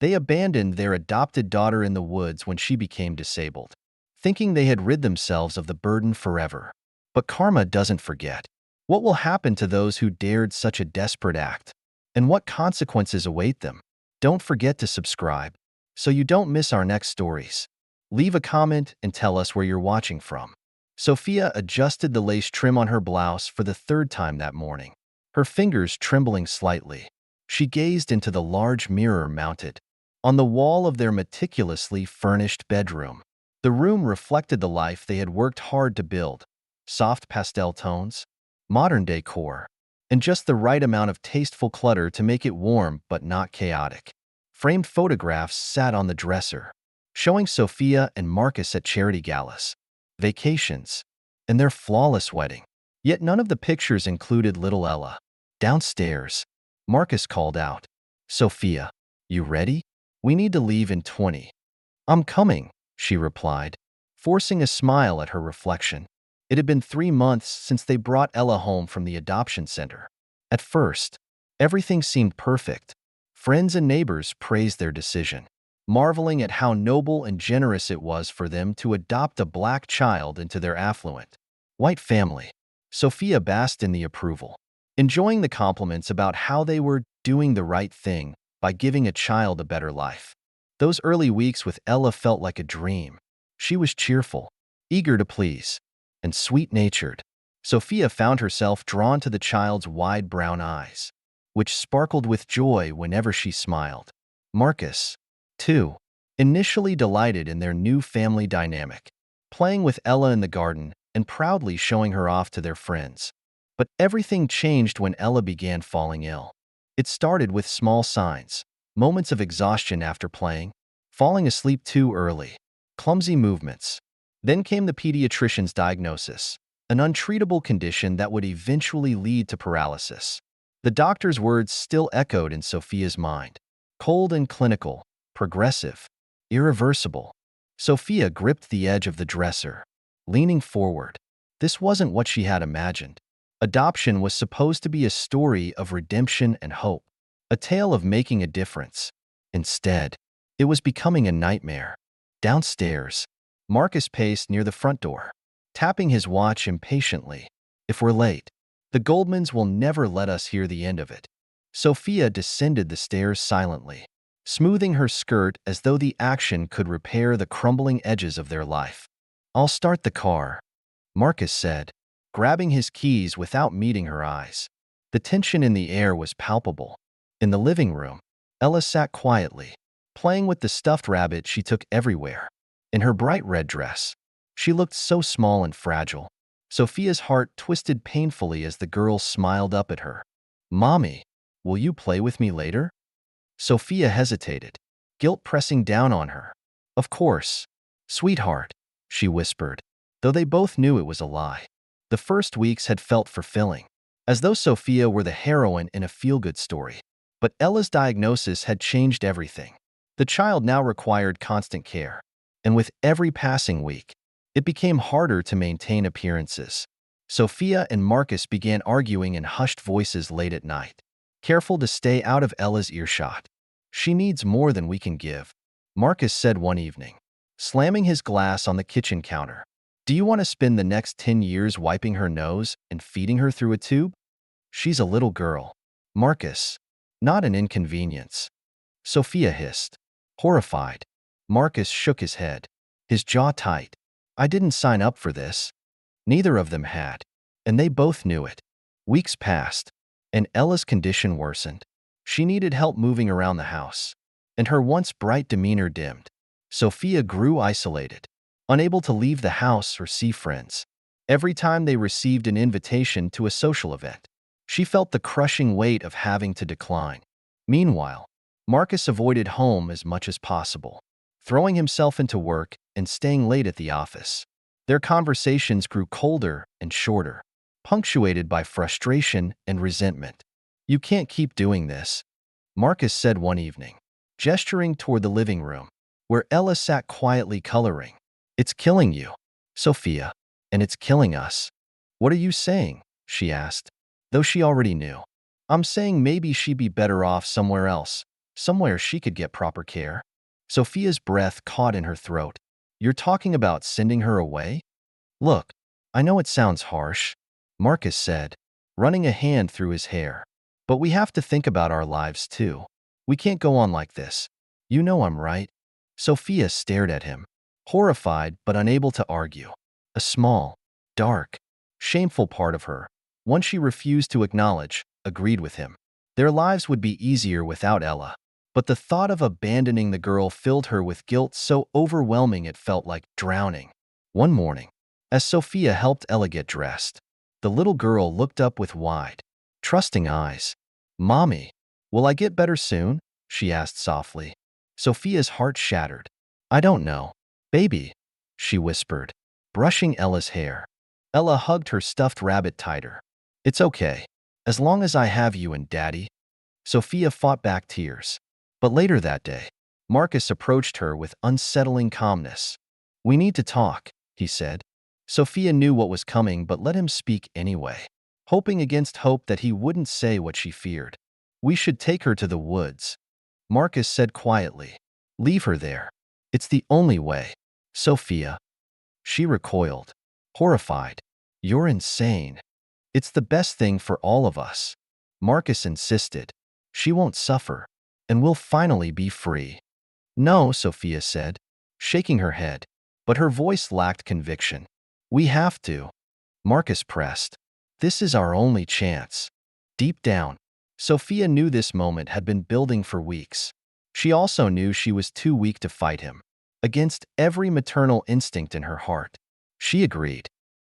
They abandoned their adopted daughter in the woods when she became disabled, thinking they had rid themselves of the burden forever. But karma doesn't forget. What will happen to those who dared such a desperate act? And what consequences await them? Don't forget to subscribe so you don't miss our next stories. Leave a comment and tell us where you're watching from. Sophia adjusted the lace trim on her blouse for the third time that morning, her fingers trembling slightly. She gazed into the large mirror mounted on the wall of their meticulously furnished bedroom. The room reflected the life they had worked hard to build: soft pastel tones, modern decor, and just the right amount of tasteful clutter to make it warm but not chaotic. Framed photographs sat on the dresser, showing Sophia and Marcus at charity galas, vacations, and their flawless wedding. Yet none of the pictures included little Ella. Downstairs, Marcus called out, "Sophia, you ready? We need to leave in 20. "I'm coming," she replied, forcing a smile at her reflection. It had been 3 months since they brought Ella home from the adoption center. At first, everything seemed perfect. Friends and neighbors praised their decision, marveling at how noble and generous it was for them to adopt a black child into their affluent, white family. Sophia basked in the approval, enjoying the compliments about how they were doing the right thing by giving a child a better life. Those early weeks with Ella felt like a dream. She was cheerful, eager to please, and sweet-natured. Sophia found herself drawn to the child's wide brown eyes, which sparkled with joy whenever she smiled. Marcus, too, initially delighted in their new family dynamic, playing with Ella in the garden and proudly showing her off to their friends. But everything changed when Ella began falling ill. It started with small signs: moments of exhaustion after playing, falling asleep too early, clumsy movements. Then came the pediatrician's diagnosis, an untreatable condition that would eventually lead to paralysis. The doctor's words still echoed in Sophia's mind: cold and clinical, progressive, irreversible. Sophia gripped the edge of the dresser, leaning forward. This wasn't what she had imagined. Adoption was supposed to be a story of redemption and hope, a tale of making a difference. Instead, it was becoming a nightmare. Downstairs, Marcus paced near the front door, tapping his watch impatiently. "If we're late, the Goldmans will never let us hear the end of it." Sophia descended the stairs silently, smoothing her skirt as though the action could repair the crumbling edges of their life. "I'll start the car," Marcus said, grabbing his keys without meeting her eyes. The tension in the air was palpable. In the living room, Ella sat quietly, playing with the stuffed rabbit she took everywhere. In her bright red dress, she looked so small and fragile. Sophia's heart twisted painfully as the girl smiled up at her. "Mommy, will you play with me later?" Sophia hesitated, guilt pressing down on her. "Of course, sweetheart," she whispered, though they both knew it was a lie. The first weeks had felt fulfilling, as though Sophia were the heroine in a feel-good story. But Ella's diagnosis had changed everything. The child now required constant care, and with every passing week, it became harder to maintain appearances. Sophia and Marcus began arguing in hushed voices late at night, careful to stay out of Ella's earshot. "She needs more than we can give," Marcus said one evening, slamming his glass on the kitchen counter. "Do you want to spend the next 10 years wiping her nose and feeding her through a tube? She's a little girl, Marcus, not an inconvenience." Sophia hissed, horrified. Marcus shook his head, his jaw tight. "I didn't sign up for this." Neither of them had, and they both knew it. Weeks passed, and Ella's condition worsened. She needed help moving around the house, and her once bright demeanor dimmed. Sophia grew isolated, unable to leave the house or see friends. Every time they received an invitation to a social event, she felt the crushing weight of having to decline. Meanwhile, Marcus avoided home as much as possible, throwing himself into work and staying late at the office. Their conversations grew colder and shorter, punctuated by frustration and resentment. "You can't keep doing this," Marcus said one evening, gesturing toward the living room, where Ella sat quietly coloring. "It's killing you, Sophia, and it's killing us." "What are you saying?" she asked, though she already knew. "I'm saying maybe she'd be better off somewhere else," somewhere she could get proper care. Sophia's breath caught in her throat. You're talking about sending her away? Look, I know it sounds harsh, Marcus said, running a hand through his hair. But we have to think about our lives too. We can't go on like this. You know I'm right. Sophia stared at him, horrified but unable to argue. A small, dark, shameful part of her, one she refused to acknowledge, agreed with him. Their lives would be easier without Ella. But the thought of abandoning the girl filled her with guilt so overwhelming it felt like drowning. One morning, as Sophia helped Ella get dressed, the little girl looked up with wide, trusting eyes. Mommy, will I get better soon? She asked softly. Sophia's heart shattered. I don't know. Baby, she whispered, brushing Ella's hair. Ella hugged her stuffed rabbit tighter. It's okay, as long as I have you and Daddy. Sophia fought back tears. But later that day, Marcus approached her with unsettling calmness. We need to talk, he said. Sophia knew what was coming but let him speak anyway, hoping against hope that he wouldn't say what she feared. We should take her to the woods, Marcus said quietly. Leave her there. It's the only way. Sophia. She recoiled, horrified. You're insane. It's the best thing for all of us. Marcus insisted. She won't suffer, and we'll finally be free. No, Sophia said, shaking her head, but her voice lacked conviction. We have to. Marcus pressed. This is our only chance. Deep down, Sophia knew this moment had been building for weeks. She also knew she was too weak to fight him. Against every maternal instinct in her heart, she agreed.